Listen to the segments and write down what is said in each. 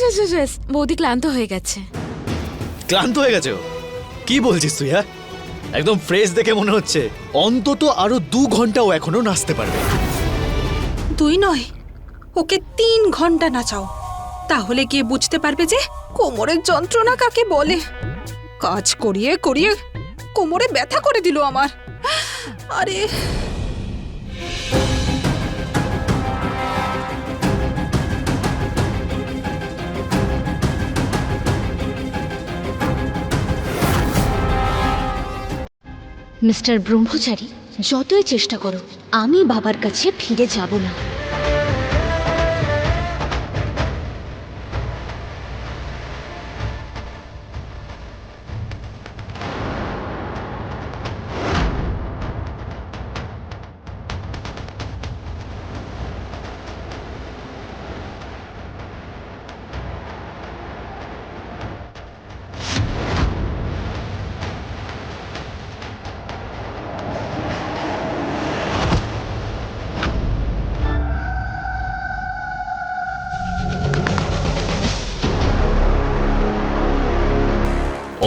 Yes বৌদি ক্লান্ত হয়ে গেছে। ক্লান্ত হয়ে গেছে ও? কি বলছিস তুই? হ্যাঁ, একদম ফ্রেশ দেখে মনে হচ্ছে। অন্তত আরো 2 ঘন্টাও এখনো নাচতে পারবে। 2 নয়, ওকে 3 ঘন্টা নাচাও, তাহলে গিয়ে বুঝতে পারবে যে কোমরের যন্ত্রণা কাকে বলে। কাজ করিয়ে করিয়ে কোমরে ব্যথা করে দিল আমার। আরে মিস্টার ব্রহ্মচারী, যতই চেষ্টা করো আমি বাবার কাছে ফিরে যাব না।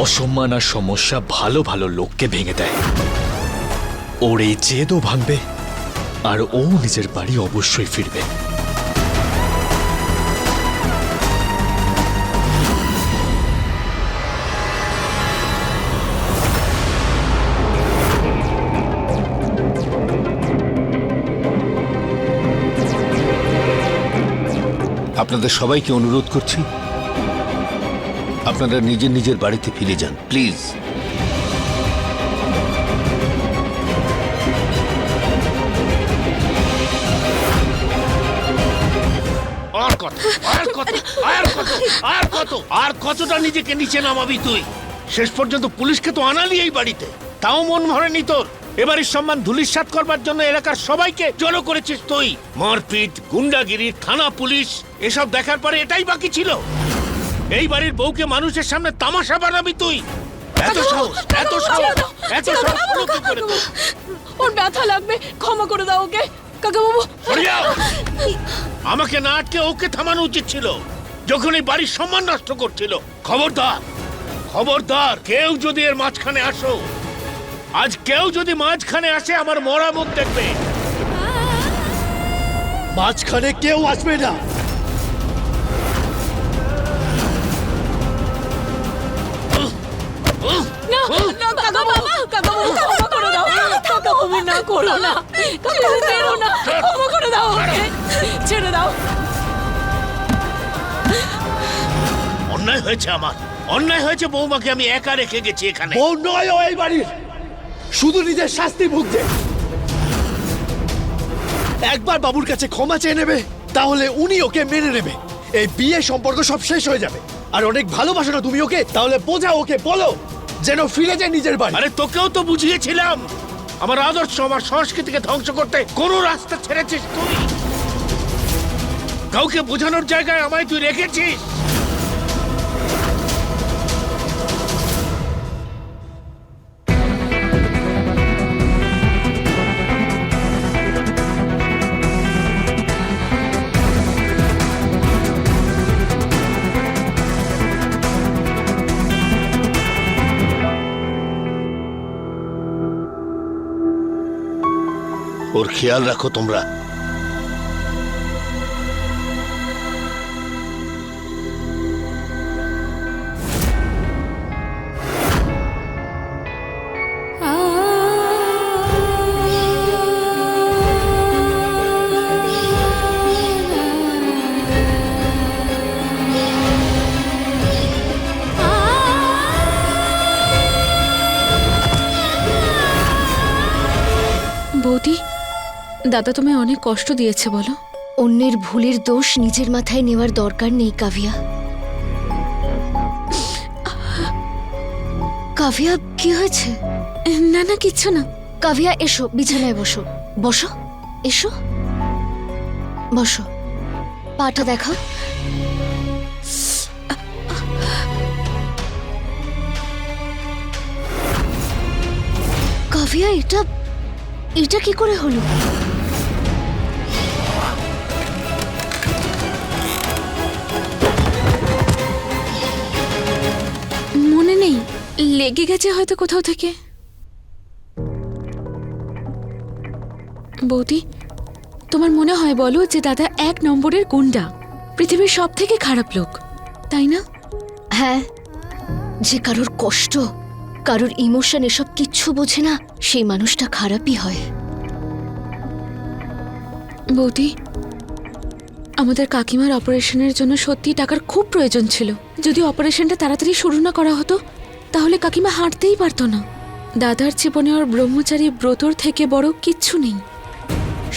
অসম্মান আর সমস্যা ভালো ভালো লোককে ভেঙে দেয়। ওর এই জেদও ভাঙবে আর ও নিজের বাড়ি অবশ্যই ফিরবে। আপনাদের সবাইকে অনুরোধ করছি, আপনারা নিজের নিজের বাড়িতে ফিরে যান প্লিজ। আর কত আর কত আর কত আর কত আর কতটা নিজেকে নিচে নামাবি তুই? শেষ পর্যন্ত পুলিশকে তো আনালি এই বাড়িতে, তাও মন ভরেনি তোর। এবারের সম্মান ধুলিস্যাৎ করবার জন্য এলাকার সবাইকে জড়ো করেছিস তুই। মারপিট, গুন্ডাগিরি, থানা পুলিশ এসব দেখার পরে এটাই বাকি ছিল? এই বাড়ির বউকে মানুষের সামনে তামাশা বানাবি তুই? এত সাহস, এত সাহস, এত সাহস হলো কি করে তোর? ওর ব্যথা লাগবে, ক্ষমা করে দাও ওকে। কাকা বাবু সরে যাও। আমাকে না আটকে ওকে থামানো উচিত ছিল, যখন এই বাড়ির সম্মান নষ্ট করছিল। খবরদার, খবরদার, কেউ যদি এর মাঝখানে আসো, আজ কেউ যদি মাঝখানে আসে আমার মরা মুখ দেখবে। মাঝখানে কেউ আসবে না। না না কাকা বাবু, কাকা বাবু ক্ষমা করে দাও। কাকা বাবু না করো না, কাকা বাবু মেরো না, ক্ষমা করে দাও ওকে, ছেড়ে দাও। অন্যায় হয়েছে আমার, অন্যায় হয়েছে। বৌমাকে আমি একা রেখে গেছি এখানে। বউ নয় ও এই বাড়ির, শুধু নিজের শাস্তি ভুগছে। একবার বাবুর কাছে ক্ষমা চেয়ে নেবে, তাহলে উনি ওকে মেনে নেবে। এই বিয়ে সম্পর্ক সব শেষ হয়ে যাবে। আর অনেক ভালোবাসো না তুমি ওকে, তাহলে বোঝাও ওকে, বলো যেন ফিরে যায় নিজের বাড়ি। আরে তোকেও তো বুঝিয়েছিলাম, আমার আদর্শ, আমার সংস্কৃতিকে ধ্বংস করতে কোন রাস্তা ছেড়েছিস তুই? কাউকে বোঝানোর জায়গায় আমায় তুই রেখেছিস। ওর খেয়াল রাখো তোমরা। বৌদি, দাদা তোমায় অনেক কষ্ট দিয়েছে বলো। অন্যের ভুলের দোষ নিজের মাথায় নেওয়ার দরকার নেই কাভিয়া। কাভিয়া কি হয়েছে? না না কিচ্ছু না। কাভিয়া এসো, বিছানায় বসো। বসো, এসো, বসো, পাটা দেখাও। কাভিয়া এটা এটা কি করে হলো? লেগে গেছে হয়তো কোথাও থেকে। বৌদি, তোমার মনে হয় বলো যে দাদা 1 নম্বরের গুন্ডা, পৃথিবীর সব থেকে খারাপ লোক, তাই না? হ্যাঁ, যে কারোর কষ্ট, কারোর ইমোশন এসব কিচ্ছু বোঝে না, সেই মানুষটা খারাপই হয়। বৌদি, আমাদের কাকিমার অপারেশনের জন্য সত্যি টাকার খুব প্রয়োজন ছিল। যদি অপারেশনটা তাড়াতাড়ি শুরু না করা হতো তাহলে কাকিমা হাঁটতেই পারতো না। দাদার জীবনে ওর ব্রহ্মচারী ব্রতর থেকে বড় কিচ্ছু নেই।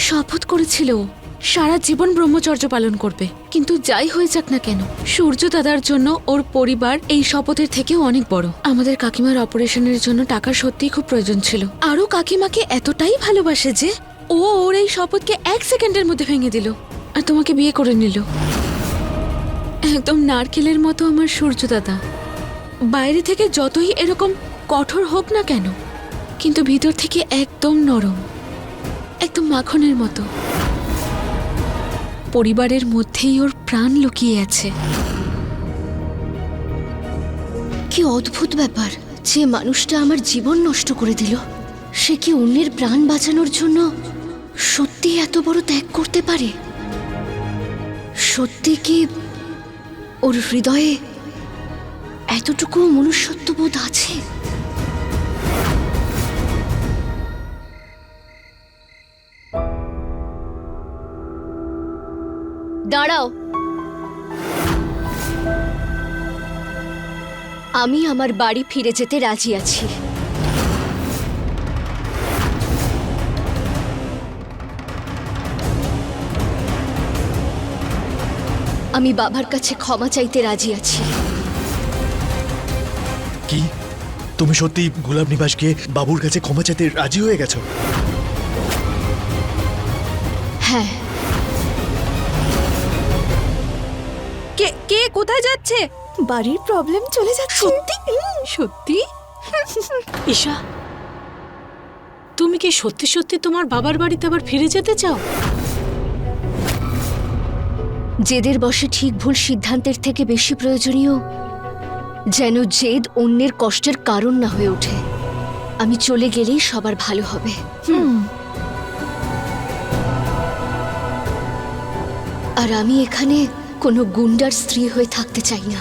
শপথ করেছিল ও সারা জীবন ব্রহ্মচর্য পালন করবে। কিন্তু যাই হয়ে যাক না কেন, সূর্য দাদার জন্য ওর পরিবার এই শপথের থেকেও অনেক বড়। আমাদের কাকিমার অপারেশনের জন্য টাকার সত্যিই খুব প্রয়োজন ছিল। আরও কাকিমাকে এতটাই ভালোবাসে যে ও ওর এই শপথকে 1 সেকেন্ডের মধ্যে ভেঙে দিল আর তোমাকে বিয়ে করে নিল। একদম নারকেলের মতো আমার সূর্য দাদা। বাইরে থেকে যতই এরকম কঠোর হোক না কেন, কিন্তু ভিতর থেকে একদম নরম, একদম মাখনের মতো। পরিবারের মধ্যেই ওর প্রাণ লুকিয়ে আছে। কি অদ্ভুত ব্যাপার, যে মানুষটা আমার জীবন নষ্ট করে দিল, সে কি অন্যের প্রাণ বাঁচানোর জন্য সত্যি এত বড় ত্যাগ করতে পারে? সত্যি কি ওর হৃদয়ে এতটুকু মনুষ্যত্ববোধ আছে? দাঁড়াও, আমি আমার বাড়ি ফিরে যেতে রাজি আছি। আমি বাবার কাছে ক্ষমা চাইতে রাজি আছি। কি তুমি সত্যি গোলাপ নিবাস গিয়ে বাবুর কাছে ক্ষমা চাইতে রাজি হয়ে গেছো? হ্যাঁ। কে কে কোথায় যাচ্ছে? বাড়ির প্রবলেম চলে যাচ্ছে। সত্যি সত্যি? ঈশা, তুমি কি সত্যি সত্যি তোমার বাবার বাড়িতে আবার ফিরে যেতে চাও? জেদের বশে ঠিক ভুল সিদ্ধান্তের থেকে বেশি প্রয়োজনীয় যেন জেদ অন্যের কষ্টের কারণ না হয়ে ওঠে। আমি চলে গেলেই সবার ভালো হবে। আর আমি এখানে কোনো গুন্ডার স্ত্রী হয়ে থাকতে চাই না।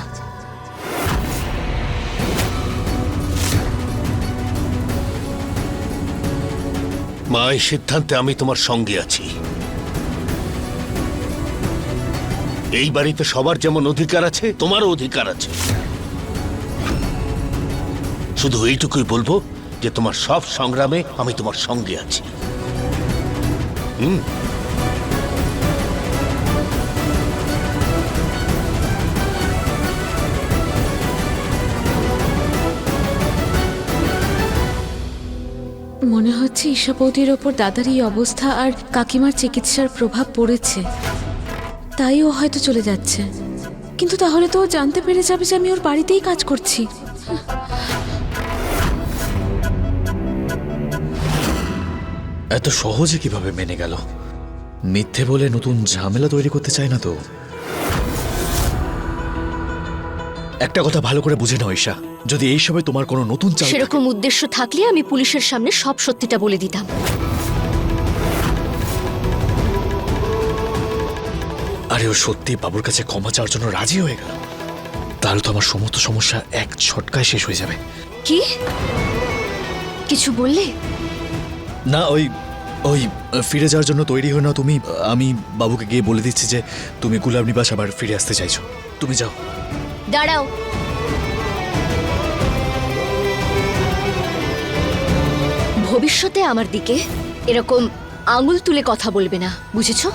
মা, এই সিদ্ধান্তে আমি তোমার সঙ্গে আছি। এই বাড়িতে সবার যেমন অধিকার আছে, তোমারও অধিকার আছে। শুধু এইটুকুই বলবো যে তোমার সব সংগ্রামে আমি তোমার সঙ্গে আছি। মনে হচ্ছে ঈশা বৌদির ওপর দাদার এই অবস্থা আর কাকিমার চিকিৎসার প্রভাব পড়েছে, তাই ও হয়তো চলে যাচ্ছে। কিন্তু তাহলে তো ও জানতে পেরে যাবে যে আমি ওর বাড়িতেই কাজ করছি। এত সহজে কিভাবে মেনে গেল? মিথ্যে বলে নতুন ঝামেলা তৈরি করতে চায় না তো? একটা কথা ভালো করে বুঝে নাও ঈশা, যদি এই সময় তোমার কোনো নতুন চাল সেরকম উদ্দেশ্য থাকলে আমি পুলিশের সামনে সব সত্যিটা বলে দিতাম। আরে ও সত্যি বাবুর কাছে ক্ষমা চাওয়ার জন্য রাজি হয়ে গেল, তাহলে তো আমার সমস্ত সমস্যা এক ছটকায় শেষ হয়ে যাবে। কি কিছু বললে? না, ওই ওই ফিরে যাওয়ার জন্য তৈরি হয়ে না তুমি। আমি বাবুকে গিয়ে বলে দিচ্ছি যে তুমি গোলাপ নিবাস আবার ফিরে আসতে চাইছো। তুমি যাও। দাঁড়াও, ভবিষ্যতে আমার দিকে এরকম আঙুল তুলে কথা বলবে না, বুঝেছো?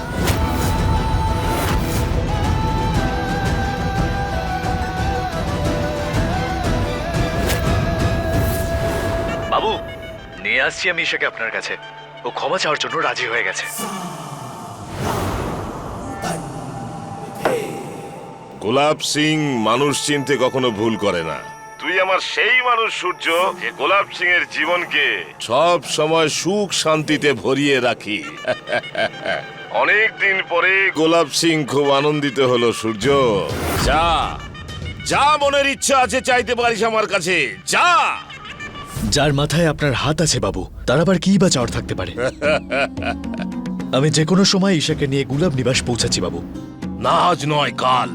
বাবু, নিয়ে আসছি আমি ঈশাকে আপনার কাছে। ও ক্ষমা চাওয়ার জন্য রাজি হয়ে গেছে। গোলাপ সিং মানুষ চিনতে কখনো ভুল করে না। তুই আমার সেই মানুষ সূর্য, যে গোলাপ সিং এর জীবনকে সব সময় সুখ শান্তিতে ভরিয়ে রাখি। অনেক দিন পরে গোলাপ সিং খুব আনন্দিত হলো সূর্য। যা যা মনের ইচ্ছা আছে চাইতে পারিস আমার কাছে, যা। যার মাথায় আপনার হাত আছে বাবু, তার আবার কি বা চাওয়ার থাকতে পারে? আমি যে কোনো সময় ঈশাকে নিয়ে গুলাব নিবাস পৌঁছাচ্ছি বাবু। না আজ নয়, কাল।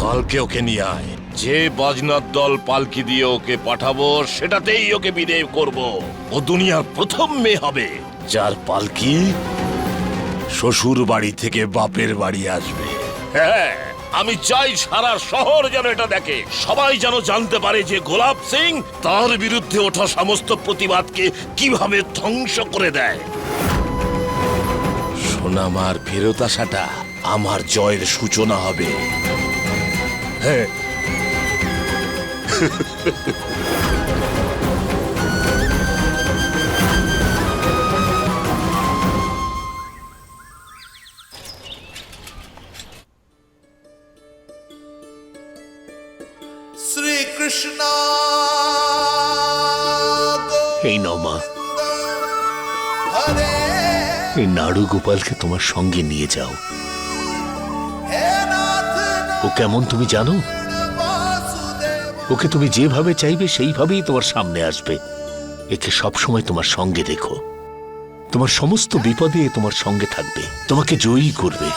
কালকে ওকে নিয়ে আয়। যে বাজনার দল পালকি দিয়ে ওকে পাঠাবো সেটাতেই ওকে বিদায় করব। ও দুনিয়ার প্রথম মেয়ে হবে যার পালকি শ্বশুর বাড়ি থেকে বাপের বাড়ি আসবে। হ্যাঁ, আমি চাই সারা শহর যেন এটা দেখে, সবাই যেন জানতে পারে যে গোলাপ সিং তার বিরুদ্ধে ওঠা সমস্ত প্রতিবাদকে কিভাবে ধ্বংস করে দেয়। সোনামার ফেরত আসাটা আমার জয়ের সূচনা হবে। হ্যাঁ, শ্রীকৃষ্ণ এই নাও মা, হরে এই নাড়ু গোপালকে তোমার সঙ্গে নিয়ে যাও। হে নাথ ও কেমন তুমি জানো? বাসুদেব ওকে তুমি যেভাবে চাইবে সেইভাবেই তোমার সামনে আসবে। একে সবসময় তোমার সঙ্গে দেখো, তোমার সমস্ত বিপদে এ তোমার সঙ্গে থাকবে, তোমাকে জয়ী করবে।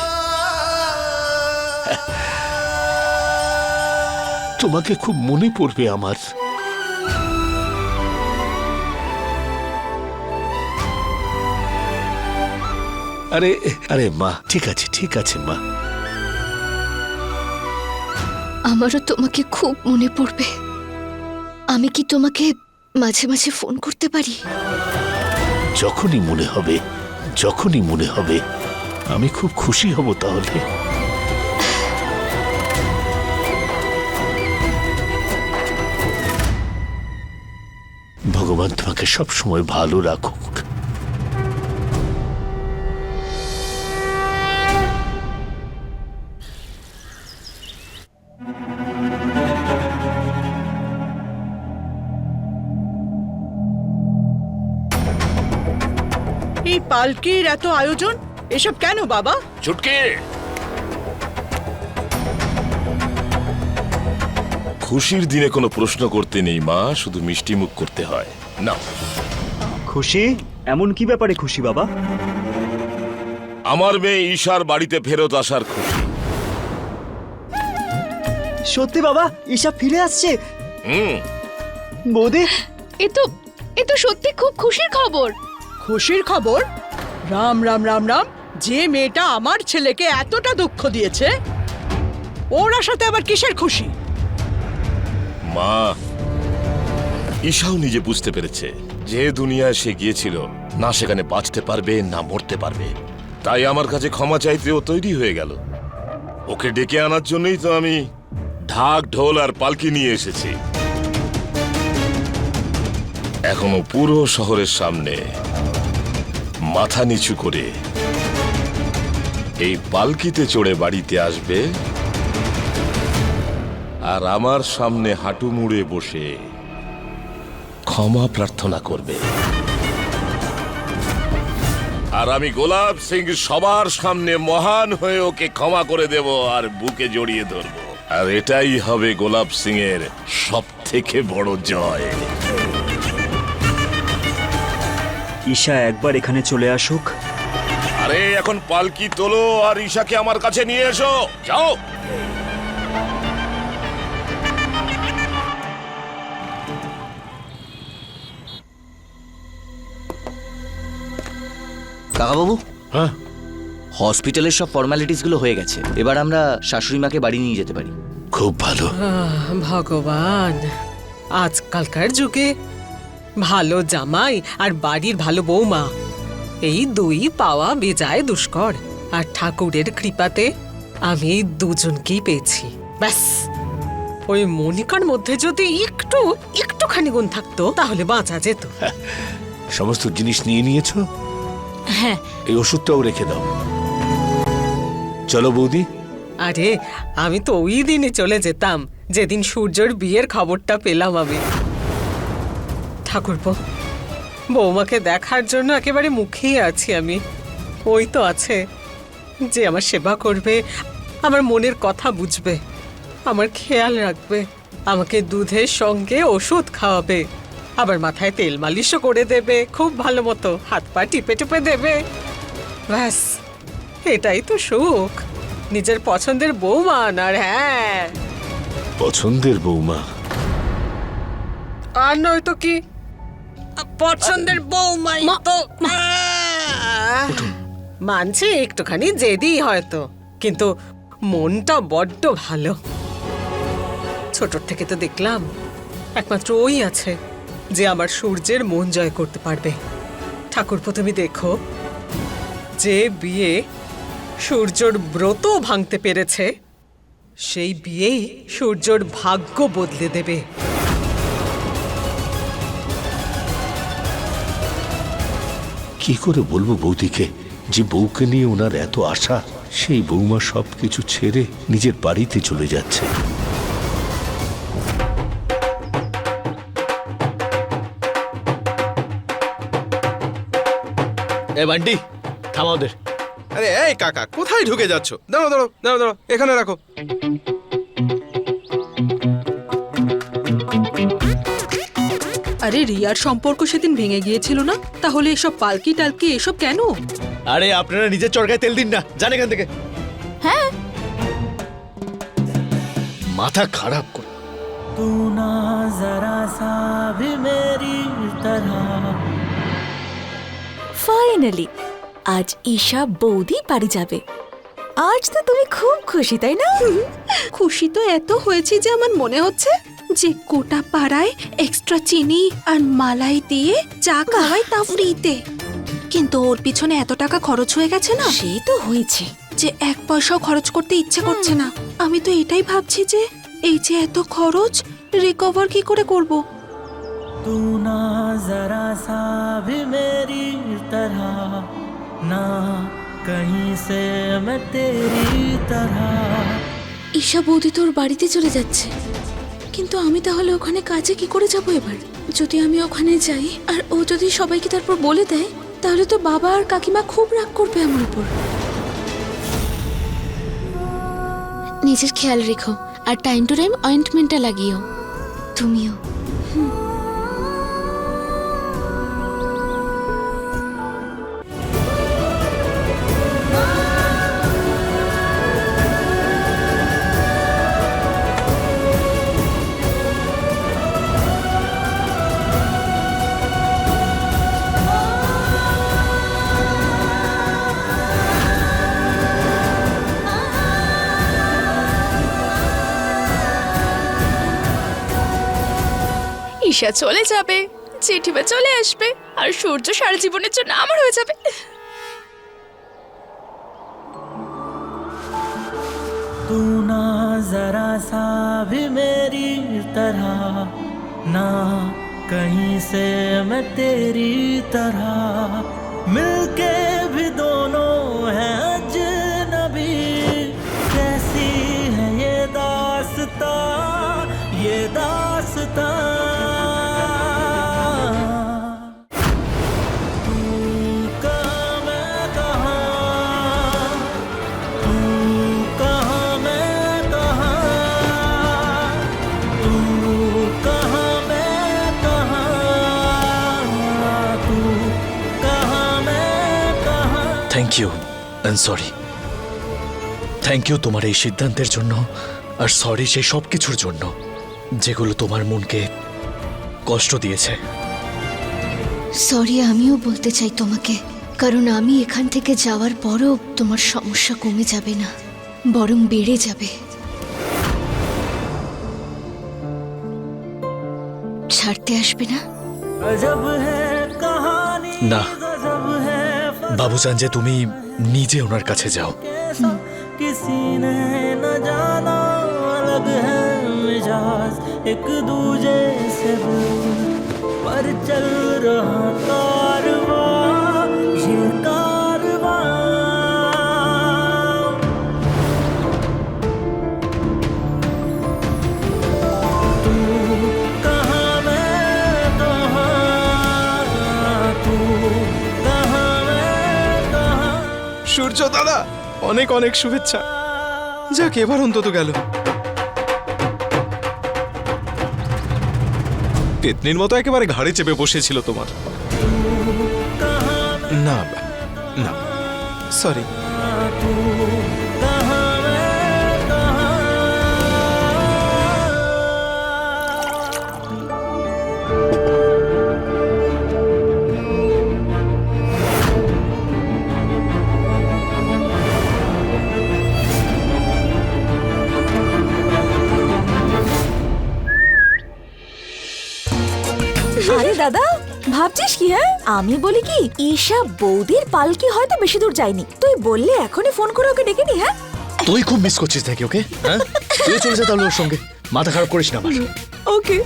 তোমাকে খুব মনে পড়বে আমার। আরে আরে মা, ঠিক আছে ঠিক আছে মা। আমারও তোমাকে খুব মনে পড়বে। আমি কি তোমাকে মাঝে মাঝে ফোন করতে পারি? যখনই মনে হবে, যখনই মনে হবে, আমি খুব খুশি হব তাহলে। ভগবান তোমাকে সবসময় ভালো রাখুক। এই পালকির এত আয়োজন, এসব কেন বাবা? ছুটকে খুশির দিনে কোনো প্রশ্ন করতে নেই মা, শুধু মিষ্টি মুখ করতে হয়। না, খুশি? এমন কি ব্যাপারে খুশি বাবা? আমার মেয়ে ঈশার বাড়িতে ফেরত আসার খুশি। সত্যি বাবা, ঈশা ফিরে আসছে? হুম, বৌদি, এ তো সত্যি খুব খুশির খবর। খুশির খবর? রাম রাম রাম রাম, যে মেয়েটা আমার ছেলেকে এতটা দুঃখ দিয়েছে, ওর আসাতে আবার কিসের খুশি? মা, ঈশাও নিজে বুঝতে পেরেছে যে দুনিয়ায় সে গিয়েছিল না সেখানে বাঁচতে পারবে না মরতে পারবে, তাই আমার কাছে ক্ষমা চাইতে ও তৈরি হয়ে গেল। ওকে ডেকে আনার জন্যই তো আমি ঢাক ঢোল আর পালকি নিয়ে এসেছি। এখনো পুরো শহরের সামনে মাথা নিচু করে এই পালকিতে চড়ে বাড়িতে আসবে আর আমার সামনে হাঁটু মুড়ে বসে ক্ষমা প্রার্থনা করবে। আর আমি গোলাপ সিং সবার সামনে মহান হয়ে ওকে ক্ষমা করে দেব আর বুকে জড়িয়ে ধরব। আর এটাই হবে গোলাপ সিং এর সব থেকে বড় জয়। ঈশা একবার এখানে চলে আসুক। আরে এখন পালকি তোলো আর ঈশাকে আমার কাছে নিয়ে এসো, যাও। কাকাবাবু, হ্যাঁ, হসপিটালের সব ফর্মালিটিস গুলো হয়ে গেছে, এবার আমরা শাশুড়ি মাকে বাড়ি নিয়ে যেতে পারি। খুব ভালো। ভগবান, আজকালকার যুগে ভালো জামাই আর বাড়ির ভালো বৌমা, এই দুই পাওয়া বেজায় দুষ্কর। আর ঠাকুরের কৃপাতে আমি এই দুজনকেই পেয়েছি। ব্যাস, ওই মনিকার মধ্যে যদি একটুখানি গুণ থাকতো তাহলে বাঁচা যেত। সমস্ত জিনিস নিয়ে নিয়েছো? হ্যাঁ। এই ওষুধটাও রেখে দাও। চলো বৌদি। আরে, আমি তো ওই দিনই চলে যেতাম যেদিন সূর্যর বিয়ের খবরটা পেলাম আমি। ঠাকুরপো, বৌমাকে দেখার জন্য একেবারে মুখেই আছি আমি। ওই তো আছে যে আমার সেবা করবে, আমার মনের কথা বুঝবে। আমার খেয়াল রাখবে, আমাকে দুধের সঙ্গে ওষুধ খাওয়াবে, আবার মাথায় তেল মালিশও করে দেবে, খুব ভালো মতো হাত পা টিপে টিপে দেবে। ব্যাস, এটাই তো সুখ, নিজের পছন্দের বৌমা আনার। হ্যাঁ, পছন্দের বৌমা? আর নয়তো কি, পছন্দের বৌমাই তো। মানছি একটুখানি জেদি হয়তো, কিন্তু মনটা বড্ড ভালো। ছোটর থেকে তো দেখলাম একমাত্র ওই আছে যে আমার সূর্যের মন জয় করতে পারবে। ঠাকুরপো, তুমি দেখো, যে বিয়ে সূর্যর ব্রত ভাঙতে পেরেছে, সেই বিয়েই সূর্যর ভাগ্য বদলে দেবে। কি করে বলবো বৌদিকে যে বউকে নিয়ে ওনার এত আশা, সেই বৌমা সবকিছু ছেড়ে নিজের বাড়িতে চলে যাচ্ছে। এ বান্টি, থামা ওদের। আরে এই কাকা, কোথায় ঢুকে যাচ্ছ? দাঁড়াও দাঁড়াও দাঁড়াও দাঁড়াও, এখানে রাখো। আরে রিয়ার সম্পর্ক সেদিন ভেঙে গিয়েছিল না, তাহলে এসব পালকি টালকি এসব কেন? আরে আপনারা নিজের চরকায় তেল দিন না, জান এখান থেকে। হ্যাঁ, মাথা খারাপ করে। ফাইনালি আজ ঈশা বৌদি বাড়ি যাবে। আজ তো তুমি খুব খুশি, তাই না? খুশি তো এত হয়েছি যে আমার মনে হচ্ছে যে গোটা পাড়ায় এক্সট্রা চিনি আর মালাই দিয়ে চা খাওয়াই তা ফ্রিতে। কিন্তু ওর পিছনে এত টাকা খরচ হয়ে গেছে না, সে তো হয়েছে যে এক পয়সাও খরচ করতে ইচ্ছে করছে না। আমি তো এটাই ভাবছি যে এই যে এত খরচ রিকভার কি করে করব। ঈশা বৌদি তোর বাড়িতে চলে যাচ্ছে, কিন্তু আমি তাহলে ওখানে কাজে কি করে যাব এবার? যদি আমি ওখানে যাই আর ও যদি সবাইকে তারপর বলে দেয়, তাহলে তো বাবা আর কাকিমা খুব রাগ করবে আমার উপর। নিজের খেয়াল রেখো আর টাইম টু টাইম অয়েন্টমেন্টটা লাগিও। তুমিও। ঈশা চলে যাবে, জেঠিমা চলে আসবে, আর সূর্য সারা জীবনের জন্য আমার হয়ে যাবে। तू ना जरा सा भी मेरी तरह, ना कहीं से मैं तेरी तरह, मिलके भी दोनों हैं अजनबी। कैसी है ये दास्तां, ये दास्तां। Thank you and sorry. Thank you তোমার এই সিদ্ধান্তের জন্য, আর সরি সেই সব কিছুর জন্য যেগুলো তোমার মনকে কষ্ট দিয়েছে। সরি আমিও বলতে চাই তোমাকে, কারণ আমি এখান থেকে যাওয়ার পরও তোমার সমস্যা কমে যাবে না, বরং বেড়ে যাবে। ছাড়তে আসবে না? না, বাবুজান যে তুমি নিজে ওনার কাছে যাও। किसी ने न जाना अलग है मिजाज एक दूजे से पर चल रहा कारवां, ये कारवां। तू कहाँ मैं कहाँ, तू कहाँ मैं कहाँ। সূর্য দাদা, অনেক অনেক শুভেচ্ছা। যাক, এবার অন্তত গেল। পেতনির মতো একেবারে ঘাড়ে চেপে বসেছিল তোমার। না না, সরি। আরে দাদা, ভাবছিস কি? হ্যাঁ, আমি বলি কি, ঈশা বৌদির পালকি হয়তো বেশি দূর যায়নি, তুই বললে এখনই ফোন করে ওকে ডেকে নি। হ্যাঁ, তুই খুব মিস করছিস নাকি ওকে? হ্যাঁ, তুই চলে যা তাহলে ওর সঙ্গে, মাথা খারাপ করিস না আমার। ওকে।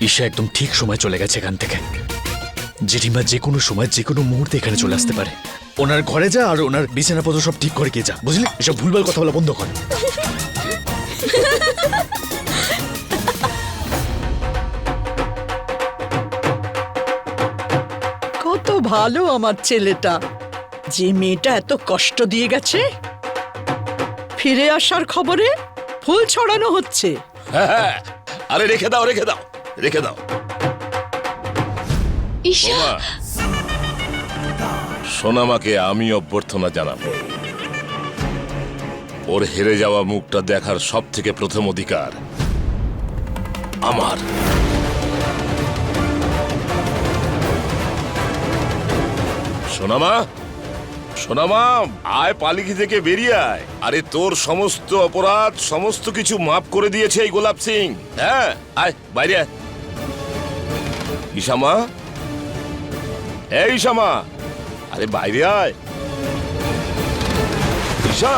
ঈশা একদম ঠিক সময় চলে গেছে এখান থেকে। জেঠিমা যে কোনো সময় যে কোনো মুহূর্তে এখানে চলে আসতে পারে। ওনার ঘরে যা আর ওনার বিছানাপত্র সব ঠিক করে গিয়ে যা, বুঝলি? এসব ভুলভাল কথা বলা বন্ধ কর। কত ভালো আমার ছেলেটা, যে মেয়েটা এত কষ্ট দিয়ে গেছে, ফিরে আসার খবরে ফুল ছড়ানো হচ্ছে। হ্যাঁ, আরে রেখে দাও, রেখে দাও, রেখে দাও। ঈশা, বাবা, সোনামাকে আমি অভ্যর্থনা জানাবো। ওর হেরে যাওয়া মুখটা দেখার সব থেকে প্রথম অধিকার আমার। সোনামা, সোনামা, আয় পালিকি থেকে বেরিয়ে আয়। আরে তোর সমস্ত অপরাধ সমস্ত কিছু মাফ করে দিয়েছে এই গোলাপ সিং। হ্যাঁ, আয় বাইরে আয়। ঈশামা, এই ঈশামা, আরে বাইরে আয়। ঈশা,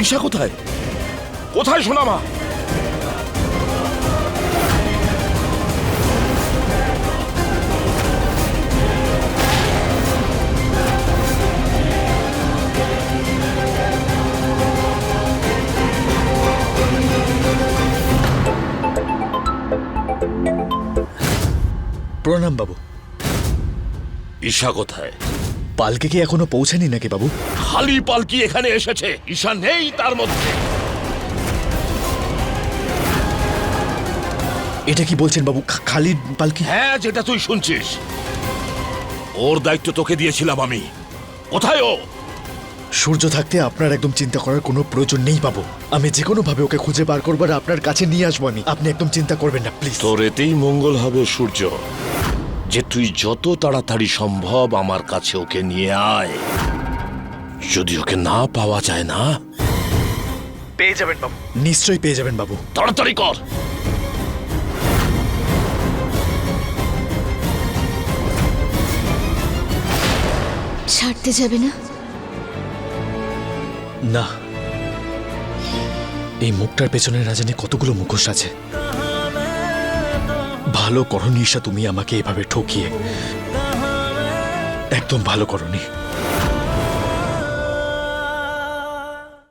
ঈশা কোথায়? কোথায় সোনামা? প্রণাম বাবু। ঈশা কোথায়? পালকে কি এখনো পৌঁছায়নি নাকি বাবু? খালি পালকি এখানে এসেছে, ঈশা নেই তার মধ্যে। এটা কি বলছেন বাবু, খালি পালকি? হ্যাঁ, যেটা তুই শুনছিস। ওর দায়িত্ব তোকে দিয়েছিলাম আমি। কোথায় ও? সূর্য থাকতে আপনার একদম চিন্তা করার কোনো প্রয়োজন নেই বাবু। আমি যে কোনো ভাবে ওকে খুঁজে বার করবার আপনার কাছে নিয়ে আসবো আমি। আপনি একদম চিন্তা করবেন না প্লিজ। তোর এতেই মঙ্গল হবে সূর্য, যে তুই যত তাড়াতাড়ি সম্ভব আমার কাছে ওকে নিয়ে আয়। যদি ওকে না পাওয়া যায় না, পেয়ে যাবেন বাবু, নিশ্চয়ই পেয়ে যাবেন বাবু। তাড়াতাড়ি কর। ছাড়তে যাবে না? না, এই মুখটার পেছনে না জানি কতগুলো মুখোশ আছে। ভালো করনি ঈশা তুমি আমাকে এভাবে ঠকিয়ে, একদম ভালো করনি।